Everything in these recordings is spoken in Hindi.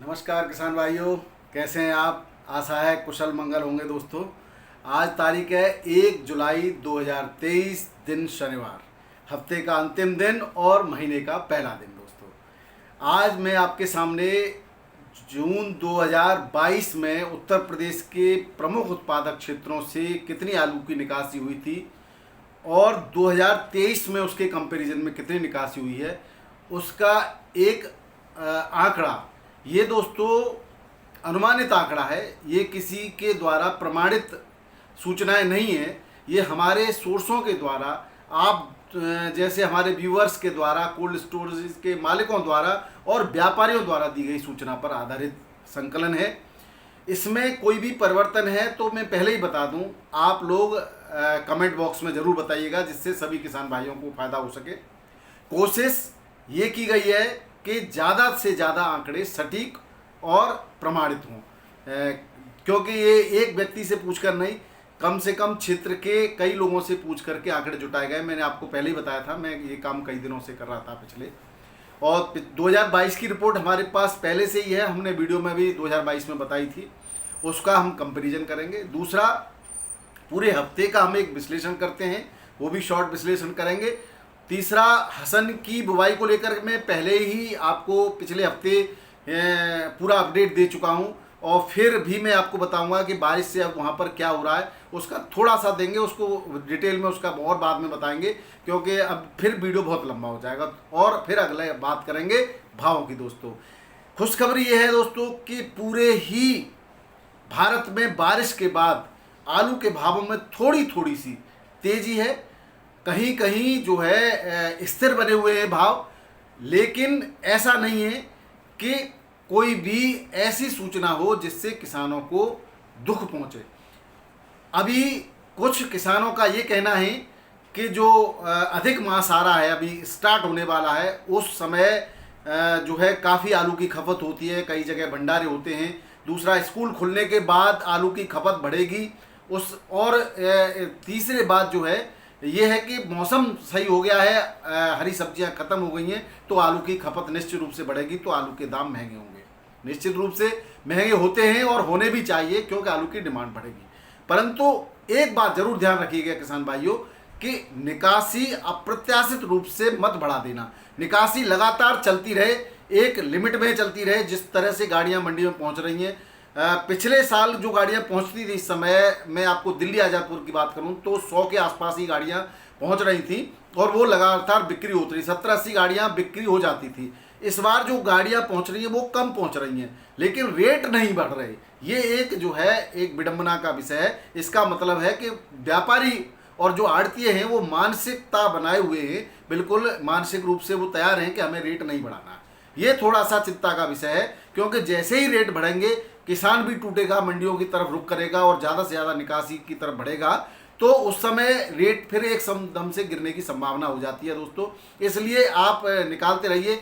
नमस्कार किसान भाइयों, कैसे हैं आप। आशा है कुशल मंगल होंगे दोस्तों। आज तारीख है 1 जुलाई 2023, दिन शनिवार, हफ्ते का अंतिम दिन और महीने का पहला दिन दोस्तों। आज मैं आपके सामने जून 2022 में उत्तर प्रदेश के प्रमुख उत्पादक क्षेत्रों से कितनी आलू की निकासी हुई थी और 2023 में उसके कंपैरिजन में कितनी निकासी हुई है, उसका एक आंकड़ा। ये दोस्तों अनुमानित आंकड़ा है, ये किसी के द्वारा प्रमाणित सूचनाएं नहीं है। ये हमारे सोर्सों के द्वारा, आप जैसे हमारे व्यूअर्स के द्वारा, कोल्ड स्टोरेज के मालिकों द्वारा और व्यापारियों द्वारा दी गई सूचना पर आधारित संकलन है। इसमें कोई भी परिवर्तन है तो मैं पहले ही बता दूं, आप लोग कमेंट बॉक्स में ज़रूर बताइएगा, जिससे सभी किसान भाइयों को फ़ायदा हो सके। कोशिश ये की गई है कि ज़्यादा से ज़्यादा आंकड़े सटीक और प्रमाणित हों, क्योंकि ये एक व्यक्ति से पूछकर नहीं, कम से कम क्षेत्र के कई लोगों से पूछ करके आंकड़े जुटाए गए। मैंने आपको पहले ही बताया था, मैं ये काम कई दिनों से कर रहा था पिछले। और 2022 की रिपोर्ट हमारे पास पहले से ही है, हमने वीडियो में भी 2022 में बताई थी, उसका हम कंपैरिजन करेंगे। दूसरा, पूरे हफ्ते का हम एक विश्लेषण करते हैं, वो भी शॉर्ट विश्लेषण करेंगे। तीसरा, हसन की बुवाई को लेकर मैं पहले ही आपको पिछले हफ्ते पूरा अपडेट दे चुका हूं, और फिर भी मैं आपको बताऊंगा कि बारिश से अब वहां पर क्या हो रहा है, उसका थोड़ा सा देंगे, उसको डिटेल में उसका और बाद में बताएंगे, क्योंकि अब फिर वीडियो बहुत लंबा हो जाएगा। और फिर अगले बात करेंगे भावों की दोस्तों। खुशखबरी ये है दोस्तों कि पूरे ही भारत में बारिश के बाद आलू के भावों में थोड़ी थोड़ी सी तेजी है। कहीं कहीं जो है स्थिर बने हुए हैं भाव, लेकिन ऐसा नहीं है कि कोई भी ऐसी सूचना हो जिससे किसानों को दुख पहुंचे। अभी कुछ किसानों का ये कहना है कि जो अधिक मास आ रहा है, अभी स्टार्ट होने वाला है, उस समय जो है काफ़ी आलू की खपत होती है, कई जगह भंडारे होते हैं। दूसरा, स्कूल खुलने के बाद आलू की खपत बढ़ेगी। और तीसरी बात जो है ये है कि मौसम सही हो गया है, हरी सब्जियां खत्म हो गई हैं, तो आलू की खपत निश्चित रूप से बढ़ेगी, तो आलू के दाम महंगे होंगे। निश्चित रूप से महंगे होते हैं और होने भी चाहिए, क्योंकि आलू की डिमांड बढ़ेगी। परंतु एक बात जरूर ध्यान रखिएगा किसान भाइयों, कि निकासी अप्रत्याशित रूप से मत बढ़ा देना। निकासी लगातार चलती रहे, एक लिमिट में चलती रहे। जिस तरह से गाड़ियां मंडी में पहुंच रही हैं, पिछले साल जो गाड़ियां पहुंचती थी, इस समय मैं आपको दिल्ली आजादपुर की बात करूं तो 100 के आसपास ही गाड़ियां पहुंच रही थी, और वो लगातार बिक्री होती रही। 70-80 गाड़ियां बिक्री हो जाती थी। इस बार जो गाड़ियां पहुंच रही हैं वो कम पहुंच रही हैं, लेकिन रेट नहीं बढ़ रहे। ये एक जो है एक विडंबना का विषय है। इसका मतलब है कि व्यापारी और जो आड़तीय हैं वो मानसिकता बनाए हुए हैं, बिल्कुल मानसिक रूप से वो तैयार हैं कि हमें रेट नहीं बढ़ाना। ये थोड़ा सा चिंता का विषय है, क्योंकि जैसे ही रेट बढ़ेंगे किसान भी टूटेगा, मंडियों की तरफ रुख करेगा और ज़्यादा से ज़्यादा निकासी की तरफ बढ़ेगा, तो उस समय रेट फिर एक दम से गिरने की संभावना हो जाती है दोस्तों। इसलिए आप निकालते रहिए।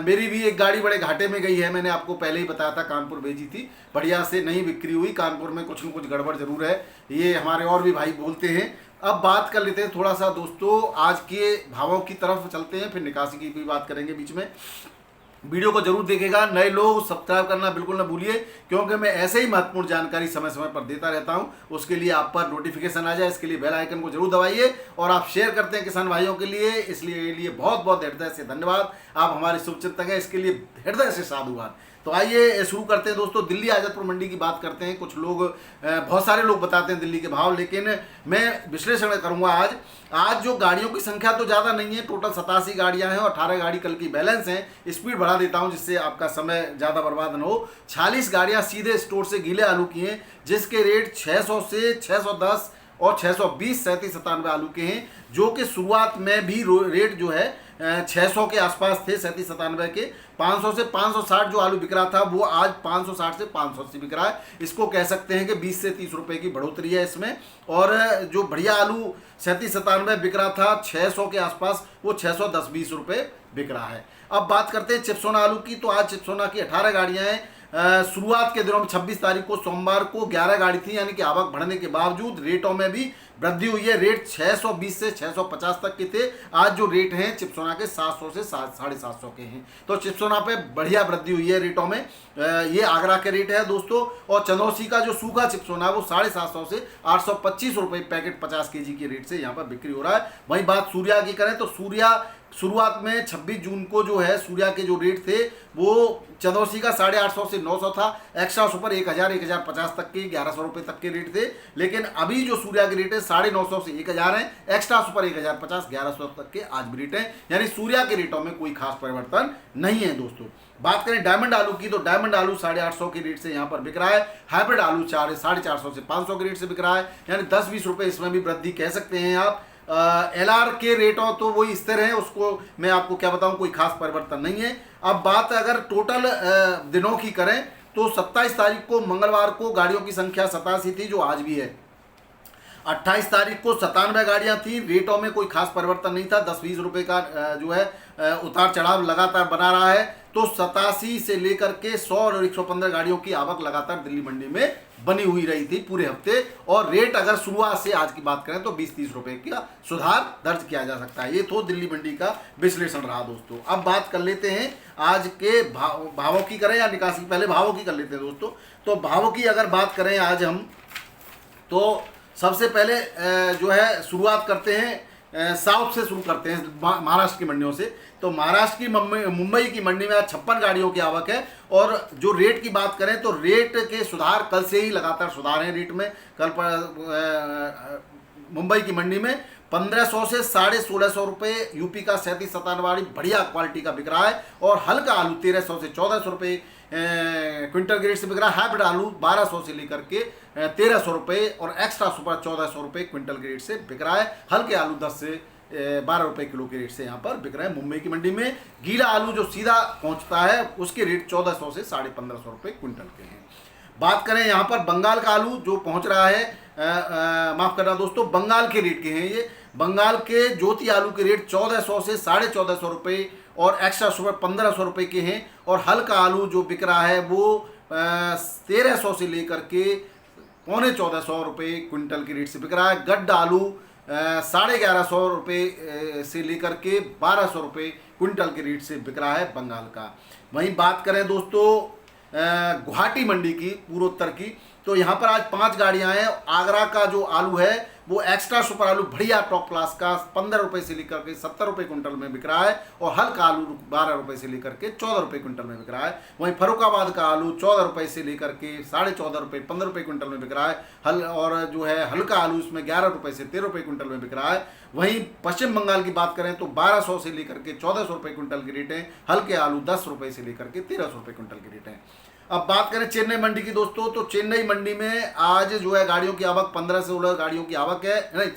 मेरी भी एक गाड़ी बड़े घाटे में गई है, मैंने आपको पहले ही बताया था, कानपुर भेजी थी, बढ़िया से नहीं बिक्री हुई। कानपुर में कुछ न कुछ गड़बड़ जरूर है, ये हमारे और भी भाई बोलते हैं। अब बात कर लेते हैं थोड़ा सा दोस्तों, आज के भावों की तरफ चलते हैं, फिर निकासी की भी बात करेंगे बीच में। वीडियो को जरूर देखेगा, नए लोग सब्सक्राइब करना बिल्कुल ना भूलिए, क्योंकि मैं ऐसे ही महत्वपूर्ण जानकारी समय समय पर देता रहता हूं। उसके लिए आप पर नोटिफिकेशन आ जाए, इसके लिए बेल आइकन को जरूर दबाइए। और आप शेयर करते हैं किसान भाइयों के लिए, इसलिए बहुत बहुत हृदय से धन्यवाद। आप हमारे शुभचिंतक हैं, इसके लिए हृदय से साधुवाद। तो आइए शुरू करते हैं दोस्तों। दिल्ली आजादपुर मंडी की बात करते हैं। कुछ लोग, बहुत सारे लोग बताते हैं दिल्ली के भाव, लेकिन मैं विश्लेषण करूंगा आज जो गाड़ियों की संख्या तो ज़्यादा नहीं है, टोटल 87 गाड़ियां हैं और 18 गाड़ी कल की बैलेंस हैं। स्पीड बढ़ा देता हूं जिससे आपका समय ज़्यादा बर्बाद न हो। 46 गाड़ियां सीधे स्टोर से गीले आलू की हैं, जिसके रेट 600 से 610 और 620 37-97 आलू के हैं, जो कि शुरुआत में भी रेट जो है 600 के आसपास थे, 37-97 के। 500 से 560 जो आलू बिक रहा था वो आज 560 से 580 बिक रहा है। इसको कह सकते हैं कि 20 से 30 रुपए की बढ़ोतरी है इसमें। और जो बढ़िया आलू 37-97 बिक रहा था 600 के आसपास, वो 610-20 रुपए बिक रहा है। अब बात करते हैं चिप्सोना आलू की। तो आज चिप्सोना की 18 गाड़ियां हैं। शुरुआत के दिनों में 26 तारीख को सोमवार को 11 गाड़ी थी, यानी कि आवक बढ़ने के बावजूद रेटों में भी वृद्धि हुई है। रेट 620 से 650 तक के थे। आज जो रेट हैं चिप्सोना के 700 से 750 के हैं। तो चिप्सोना चिप्सोना पे बढ़िया वृद्धि हुई है रेटों में। ये आगरा के रेट है दोस्तों। और चंदौसी का जो सूखा चिप्सोना है वो 750 से 825 रुपये पैकेट 50 केजी के रेट से यहाँ पर बिक्री हो रहा है। वहीं बात सूर्या की करें तो सूर्या शुरुआत में 26 जून को जो है सूर्या के जो रेट थे वो चंदौसी का 850 से 900 था, एक्स्ट्रा सुपर 1000 1050 तक के 1100 रुपये तक के रेट थे। लेकिन अभी जो सूर्या के रेट है 950 से 1000 है, एक्स्ट्रा सुपर 1050 1100 तक के आज भी रेट है। यानी सूर्या के रेटों में कोई खास परिवर्तन नहीं है दोस्तों। बात करें डायमंड आलू की तो डायमंड आलू 850 के रेट से यहाँ पर बिक रहा है। हाइब्रिड आलू 450 से 500 के रेट से बिक रहा है, यानी 10-20 रुपये इसमें भी वृद्धि कह सकते हैं आप। LR के रेटों तो वही स्थिर है, उसको मैं आपको क्या बताऊं, कोई खास परिवर्तन नहीं है। अब बात अगर टोटल दिनों की करें तो 27 तारीख को मंगलवार को गाड़ियों की संख्या 87 थी, जो आज भी है। 28 तारीख को 97 गाड़ियां थी, रेटों में कोई खास परिवर्तन नहीं था। 10-20 रुपये का जो है उतार चढ़ाव लगातार बना रहा है। तो 87 से लेकर के 100 और 115 गाड़ियों की आवक लगातार दिल्ली मंडी में बनी हुई रही थी पूरे हफ्ते। और रेट अगर शुरुआत से आज की बात करें तो 20-30 रुपये का सुधार दर्ज किया जा सकता है। ये तो दिल्ली मंडी का विश्लेषण रहा दोस्तों। अब बात कर लेते हैं आज के भावों की करें या निकासी की, पहले भावों की कर लेते हैं दोस्तों। तो भावों की अगर बात करें आज हम, तो सबसे पहले जो है शुरुआत करते हैं साउथ से शुरू करते हैं, महाराष्ट्र की मंडियों से। तो महाराष्ट्र की मुंबई की मंडी में आज 56 गाड़ियों की आवक है। और जो रेट की बात करें तो रेट के सुधार कल से ही लगातार सुधार हैं रेट में। कल मुंबई की मंडी में 1500 से 1650 रुपये यूपी का 37-97 बढ़िया क्वालिटी का बिक रहा है। और हल्का आलू 1300 से 1400 रुपये क्विंटल के रेट से बिक रहा है। हाइब्रिड आलू 1200 से लेकर के 1300 रुपये और एक्स्ट्रा सुपर 1400 रुपये क्विंटल के रेट से बिक रहा है। हल्के आलू 10 से 12 रुपये किलो के रेट से यहाँ पर बिक रहे हैं मुंबई की मंडी में। गीला आलू जो सीधा पहुँचता है उसके रेट 1400 से 1550 रुपये क्विंटल के हैं। बात करें यहाँ पर बंगाल का आलू जो पहुँच रहा है, माफ़ करना दोस्तों, बंगाल के रेट के हैं ये। बंगाल के ज्योति आलू के रेट 1400 से 1450 रुपये और एक्स्ट्रा सुपर 1500 रुपये के हैं। और हल्का आलू जो बिक रहा है वो 1300 से लेकर के 1450 रुपये क्विंटल के रेट से बिक रहा है। गड्ढा आलू 1150 रुपये से लेकर के 1200 रुपये क्विंटल के रेट से बिक रहा है बंगाल का। वहीं बात करें दोस्तों गुवाहाटी मंडी की, पूर्वोत्तर की, तो यहाँ पर आज 5 गाड़ियाँ हैं। आगरा का जो आलू है वो एक्स्ट्रा सुपर आलू बढ़िया टॉप क्लास का 15 रुपये से लेकर के 70 रुपये क्विंटल में बिक रहा है। और हल्का आलू 12 रुपये से लेकर के 14 रुपये क्विंटल में बिक रहा है। वहीं फरुखाबाद का आलू 14 रुपये से लेकर के 14.5 रुपये 15 रुपये क्विंटल में बिक रहा है। और जो है हल्का आलू इसमें 11 रुपये से 13 रुपये क्विंटल में बिक रहा है। वहीं पश्चिम बंगाल की बात करें तो 1200 से लेकर के 1400 रुपये क्विंटल के रेट हैं। हल्के आलू 10 रुपये से लेकर के 1300 रुपये क्विंटल के रेट हैं। अब बात करें चेन्नई मंडी की दोस्तों, तो चेन्नई मंडी में आज जो है गाड़ियों की आवक 15 से 16 गाड़ियों की आवक है, नहीं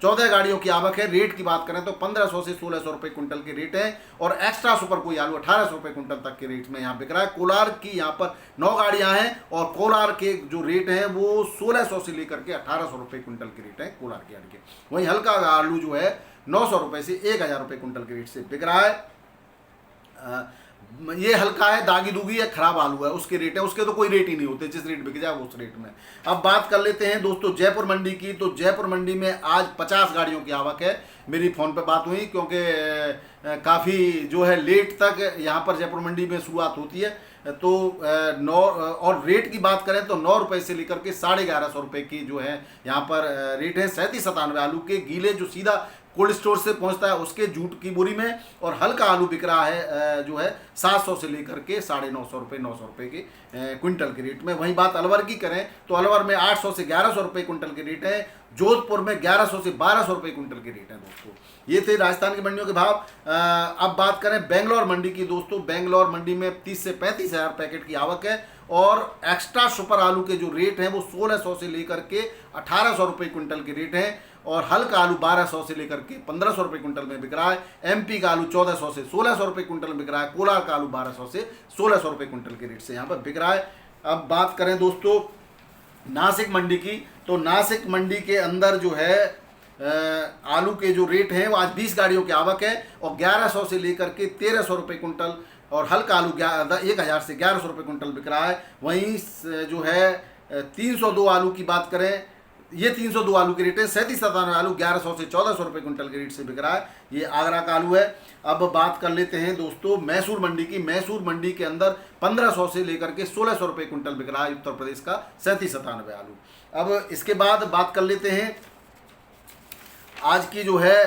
14 गाड़ियों की आवक है। रेट की बात करें तो 1500 से 1600 रुपये क्विंटल के रेट है। और एक्स्ट्रा सुपर कोई आलू 1800 रुपये क्विंटल तक के रेट में यहाँ बिक रहा है। कोलार की यहाँ पर 9 गाड़ियाँ हैं और कोलार के जो रेट हैं वो 1600 से लेकर के 1800 रुपये क्विंटल के रेट हैं कोलार के आलू के। वहीं हल्का आलू जो है 900 रुपये से 1000 रुपये क्विंटल के रेट से बिक रहा है। ये हल्का है, दागी दूगी है, खराब आलू है, उसके रेट है, उसके तो कोई रेट ही नहीं होते, जिस रेट बिक जाए उस रेट में। अब बात कर लेते हैं दोस्तों जयपुर मंडी की, तो जयपुर मंडी में आज 50 गाड़ियों की आवक है। मेरी फ़ोन पे बात हुई क्योंकि काफ़ी जो है लेट तक यहाँ पर जयपुर मंडी में शुरुआत होती है। तो 9 और रेट की बात करें तो 9 रुपये से लेकर के 1150 रुपये की जो है यहाँ पर रेट है। 37-97 आलू के गीले जो सीधा कोल्ड स्टोर से पहुंचता है उसके जूट की बोरी में। और हल्का आलू बिक रहा है जो है 700 से लेकर के 950 रुपये 900 रुपये के क्विंटल के रेट में। वहीं बात अलवर की करें तो अलवर में 800 से 1100 रुपये क्विंटल के रेट है। जोधपुर में 1100 से 1200 रुपये क्विंटल के रेट है दोस्तों। ये थे राजस्थान की मंडियों के भाव। अब बात करें बेंगलोर मंडी की दोस्तों, बेंगलोर मंडी में 30 से 35 हज़ार पैकेट की आवक है। और एक्स्ट्रा सुपर आलू के जो रेट हैं वो 1600 से लेकर के 1800 रुपये क्विंटल के रेट हैं। और हल्का आलू 1200 से लेकर के 1500 रुपये क्विंटल में बिक रहा है। एमपी का आलू 1400 से 1600 रुपये क्विंटल में बिक रहा है। कोलार का आलू 1200 से 1600 रुपये क्विंटल के रेट से यहाँ पर बिक रहा है। अब बात करें दोस्तों नासिक मंडी की, तो नासिक मंडी के अंदर जो है आलू के जो रेट हैं वो आज 20 गाड़ियों की आवक है। और 1100 से लेकर के 1300 रुपये क्विंटल और हल्का आलू 1000 से 1100 रुपये क्विंटल बिक रहा है। वहीं जो है 302 आलू की बात करें ये 302 आलू के रेट है। 3797 आलू 1100 से 1400 रुपये क्विंटल के रेट से बिक रहा है। ये आगरा का आलू है। अब बात कर लेते हैं दोस्तों मैसूर मंडी की। मैसूर मंडी के अंदर 1500 से लेकर के 1600 रुपये क्विंटल बिक रहा है उत्तर प्रदेश का 3797 आलू। अब इसके बाद बात कर लेते हैं आज की जो है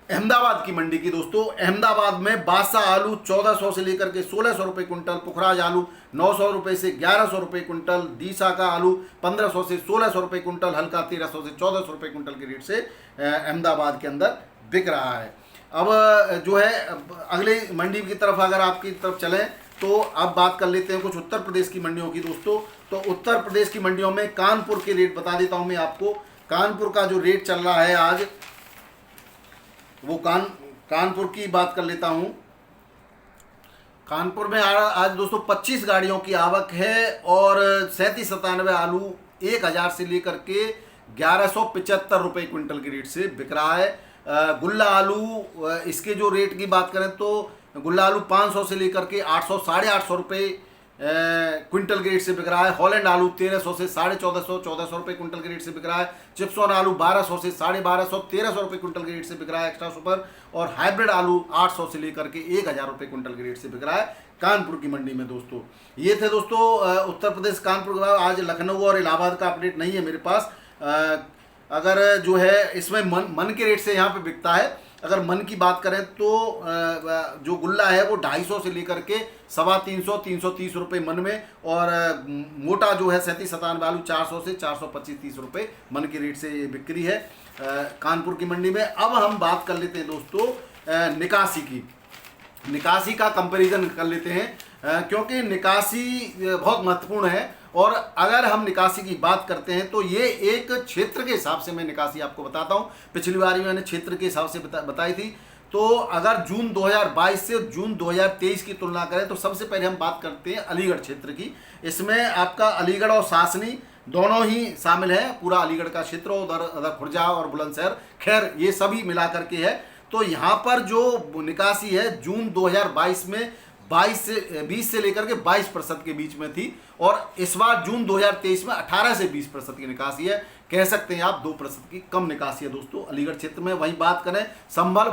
अहमदाबाद की मंडी की दोस्तों। अहमदाबाद में बादशाह आलू 1400 से लेकर के 1600 रुपये क्विंटल, पुखराज आलू 900 रुपये से 1100 रुपये क्विंटल, दीसा का आलू 1500 से 1600 रुपये क्विंटल, हल्का 1300 से 1400 रुपये क्विंटल के रेट से अहमदाबाद के अंदर बिक रहा है। अब जो है अगले मंडी की तरफ अगर आपकी तरफ चलें तो अब बात कर लेते हैं कुछ उत्तर प्रदेश की मंडियों की दोस्तों। तो उत्तर प्रदेश की मंडियों में कानपुर के रेट बता देता हूँ मैं आपको। कानपुर का जो रेट चल रहा है आज, वो कानपुर की बात कर लेता हूँ। कानपुर में आज दोस्तों 25 गाड़ियों की आवक है और 3797 आलू 1000 से लेकर के 1175 रुपये क्विंटल के रेट से बिक रहा है। गुल्ला आलू, इसके जो रेट की बात करें तो गुल्ला आलू 500 से लेकर के 800 साढ़े 800 रुपये क्विंटल के रेट से बिक रहा है। हॉलैंड आलू 1300 से 1450 रुपये क्विंटल के रेट से बिक रहा है। चिप्सॉन आलू 1200 से 1250 1300 रुपये क्विंटल के रेट से बिक रहा है एक्स्ट्रा सुपर। और हाइब्रिड आलू 800 से लेकर के 1000 रुपये क्विंटल के रेट से बिक रहा है कानपुर की मंडी में दोस्तों। ये थे दोस्तों उत्तर प्रदेश कानपुर के बाद। आज लखनऊ और इलाहाबाद का अपडेट नहीं है मेरे पास। अगर जो है इसमें मन के रेट से यहाँ पे बिकता है। अगर मन की बात करें तो जो गुल्ला है वो 250 से लेकर के 350 330 रुपये मन में, और मोटा जो है 3797 आलू 400 से 425-30 रुपये मन के रेट से ये बिक्री है कानपुर की मंडी में। अब हम बात कर लेते हैं दोस्तों निकासी की। निकासी का कंपैरिजन कर लेते हैं क्योंकि निकासी बहुत महत्वपूर्ण है। और अगर हम निकासी की बात करते हैं तो ये एक क्षेत्र के हिसाब से मैं निकासी आपको बताता हूँ। पिछली बार मैंने क्षेत्र के हिसाब से बताई थी। तो अगर जून 2022 से जून 2023 की तुलना करें तो सबसे पहले हम बात करते हैं अलीगढ़ क्षेत्र की। इसमें आपका अलीगढ़ और सासनी दोनों ही शामिल है। पूरा अलीगढ़ का क्षेत्र, उधर खुर्जा और बुलंदशहर, खैर ये सभी मिला करके है। तो यहाँ पर जो निकासी है जून 2022 में 20 से लेकर के 22% के बीच में थी, और इस बार जून 2023 में 18 से 20% की निकासी है। कह सकते हैं आप 2% की कम निकासी है दोस्तों अलीगढ़ क्षेत्र में। वहीं बात करें संभल,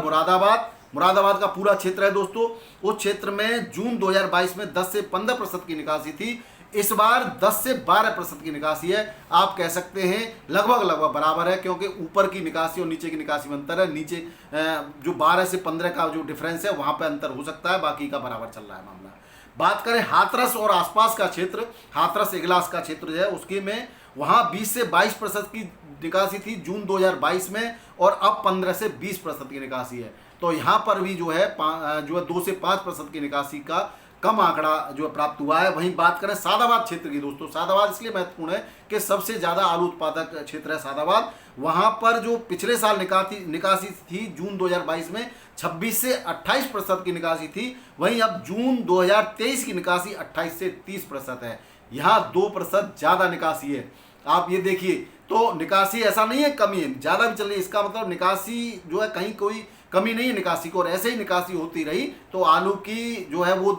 मुरादाबाद का पूरा क्षेत्र है दोस्तों। उस क्षेत्र में जून 2022 में 10 से 15% की निकासी थी। इस बार 10 से 12% की निकासी है। आप कह सकते हैं लगभग बराबर है, क्योंकि ऊपर की निकासी और नीचे की निकासी में अंतर है। नीचे जो 12 से 15 का जो डिफरेंस है वहाँ पे अंतर हो सकता है, बाकी का बराबर चल रहा है मामला। बात करें हाथरस और आसपास का क्षेत्र, हाथरस इगलास का क्षेत्र जो है उसके में वहाँ 20 से 22% की निकासी थी जून 2022 में, और अब 15 से 20% की निकासी है। तो यहाँ पर भी जो है 2 से 5% की निकासी का कम आंकड़ा जो प्राप्त हुआ है। वहीं बात करें सादाबाद क्षेत्र की दोस्तों, सादाबाद इसलिए महत्वपूर्ण है कि सबसे ज़्यादा आलू उत्पादक क्षेत्र है सादाबाद। वहाँ पर जो पिछले साल निकासी थी जून 2022 में 26 से 28% की निकासी थी, वहीं अब जून 2023 की निकासी 28 से 30% है। यहाँ 2% ज़्यादा निकासी है। आप ये देखिए, तो निकासी ऐसा नहीं है कमी है, ज़्यादा भी चल रही है। इसका मतलब निकासी जो है कहीं कोई कमी नहीं है निकासी को, और ऐसे ही निकासी होती रही तो आलू की जो है वो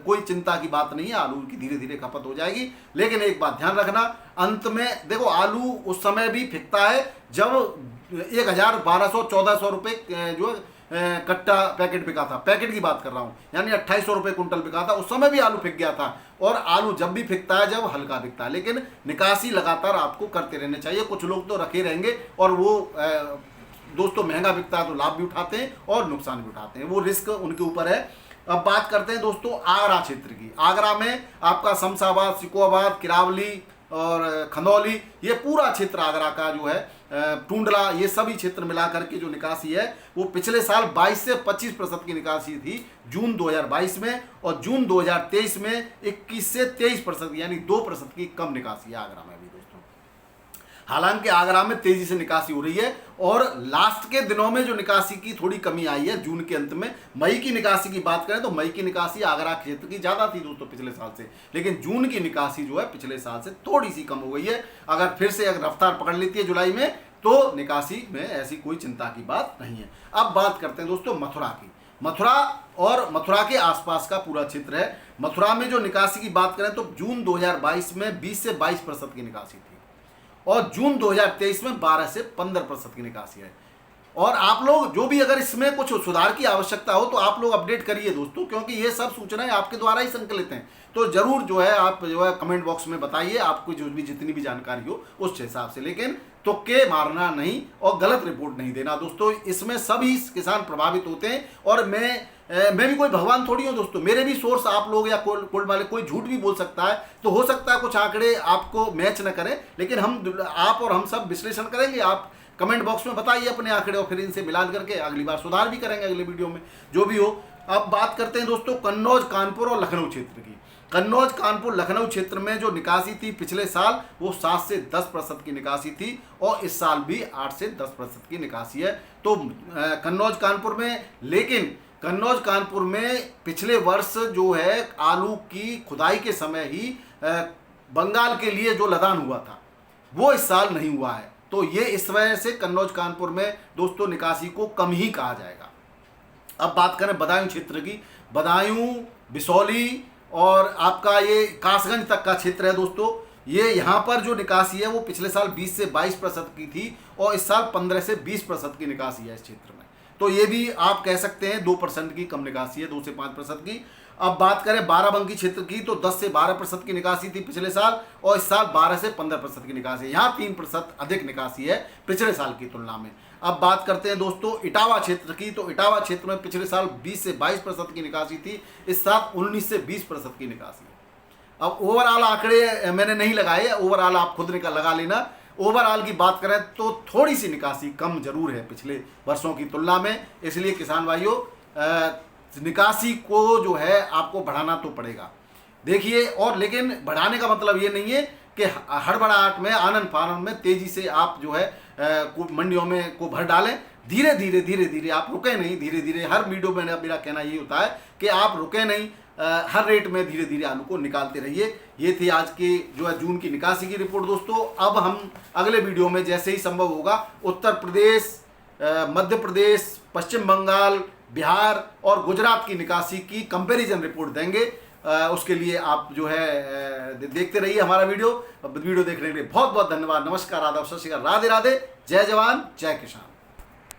कोई चिंता की बात नहीं है। आलू की धीरे धीरे खपत हो जाएगी। लेकिन एक बात ध्यान रखना, अंत में देखो आलू उस समय भी फिकता है जब 1000 1200 1400 रुपये जो कट्टा पैकेट बिका था। पैकेट की बात कर रहा हूँ, यानी 2800 रुपये कुंटल बिका था। उस समय भी आलू फिक गया था। और आलू जब भी फिकता है जब हल्का बिकता है। लेकिन निकासी लगातार आपको करते रहने चाहिए। कुछ लोग तो रखे रहेंगे और वो दोस्तों महंगा बिकता है तो लाभ भी उठाते हैं और नुकसान भी उठाते हैं, वो रिस्क उनके ऊपर है। अब बात करते हैं दोस्तों आगरा क्षेत्र की। आगरा में आपका शमशाबाद, सिकोहाबाद, किरावली और खंदौली, ये पूरा क्षेत्र आगरा का जो है टूंडला, ये सभी क्षेत्र मिला करके जो निकासी है वो पिछले साल 22 से 25% की निकासी थी जून 2022 में, और जून 2023 में 21 से 23% यानी 2% की कम निकासी है आगरा में भी दोस्तों। हालांकि आगरा में तेजी से निकासी हो रही है, और लास्ट के दिनों में जो निकासी की थोड़ी कमी आई है जून के अंत में। मई की निकासी की बात करें तो मई की निकासी आगरा क्षेत्र की ज़्यादा थी दोस्तों पिछले साल से, लेकिन जून की निकासी जो है पिछले साल से थोड़ी सी कम हो गई है। अगर फिर से अगर रफ्तार पकड़ लेती है जुलाई में तो निकासी में ऐसी कोई चिंता की बात नहीं है। अब बात करते हैं दोस्तों मथुरा की। मथुरा और मथुरा के आसपास का पूरा क्षेत्र है। मथुरा में जो निकासी की बात करें तो जून 2022 में 20 से 22% की निकासी थी। और जून 2023 में 12 से 15% की निकासी है। और आप लोग जो भी अगर इसमें कुछ सुधार की आवश्यकता हो तो आप लोग अपडेट करिए दोस्तों, क्योंकि ये सब सूचनाएं आपके द्वारा ही संकलित हैं। तो जरूर जो है आप जो है कमेंट बॉक्स में बताइए आपको जो भी जितनी भी जानकारी हो उस हिसाब से, लेकिन तुक्के मारना नहीं और गलत रिपोर्ट नहीं देना दोस्तों। इसमें सभी किसान प्रभावित होते हैं और मैं भी कोई भगवान थोड़ी हूँ दोस्तों। मेरे भी सोर्स आप लोग या कोल्ड वाले कोई झूठ भी बोल सकता है, तो हो सकता है कुछ आंकड़े आपको मैच न करें, लेकिन आप और हम सब विश्लेषण करेंगे। आप कमेंट बॉक्स में बताइए अपने आंकड़े और फिर इनसे मिलान करके अगली बार सुधार भी करेंगे अगले वीडियो में, जो भी हो। अब बात करते हैं दोस्तों कन्नौज, कानपुर और लखनऊ क्षेत्र की। कन्नौज, कानपुर, लखनऊ क्षेत्र में जो निकासी थी पिछले साल वो 7 से 10% की निकासी थी और इस साल भी 8 से 10% की निकासी है। तो कन्नौज, कानपुर में, लेकिन कन्नौज, कानपुर में पिछले वर्ष जो है आलू की खुदाई के समय ही बंगाल के लिए जो लदान हुआ था वो इस साल नहीं हुआ है। तो ये इस वजह से कन्नौज, कानपुर में दोस्तों निकासी को कम ही कहा जाएगा। अब बात करें बदायूं क्षेत्र की। बदायूं, बिसौली और आपका ये कासगंज तक का क्षेत्र है दोस्तों। ये यहाँ पर जो निकासी है वो पिछले साल 20 से 22% की थी और इस साल 15 से 20% की निकासी है इस क्षेत्र में। तो ये भी आप कह सकते हैं 2% की कम निकासी है, 2 से 5% की। अब बात करें बाराबंकी क्षेत्र की तो 10 से 12% की निकासी थी पिछले साल और इस साल 12 से 15% की निकासी है। यहाँ 3% अधिक निकासी है पिछले साल की तुलना में। अब बात करते हैं दोस्तों इटावा क्षेत्र की। तो इटावा क्षेत्र में पिछले साल 20 से 22% की निकासी थी, इस साल 19 से 20% की निकासी है। अब ओवरऑल आंकड़े मैंने नहीं लगाए, ओवरऑल आप खुद लगा लेना। ओवरऑल की बात करें तो थोड़ी सी निकासी कम जरूर है पिछले वर्षों की तुलना में, इसलिए किसान भाइयों निकासी को जो है आपको बढ़ाना तो पड़ेगा। देखिए, और लेकिन बढ़ाने का मतलब ये नहीं है कि हड़बड़ाहट में, आनन फानन में तेजी से आप जो है मंडियों में को भर डालें। धीरे धीरे आप रुके नहीं, धीरे धीरे हर वीडियो में मेरा कहना ये होता है कि आप रुके नहीं, हर रेट में धीरे धीरे आलू को निकालते रहिए। ये थी आज की जो है जून की निकासी की रिपोर्ट दोस्तों। अब हम अगले वीडियो में जैसे ही संभव होगा उत्तर प्रदेश, मध्य प्रदेश, पश्चिम बंगाल, बिहार और गुजरात की निकासी की कंपैरिजन रिपोर्ट देंगे। उसके लिए आप जो है देखते रहिए हमारा वीडियो देखने के लिए बहुत बहुत धन्यवाद। नमस्कार, आदाब, सत श्री अकाल, राधे राधे, जय जवान जय किसान।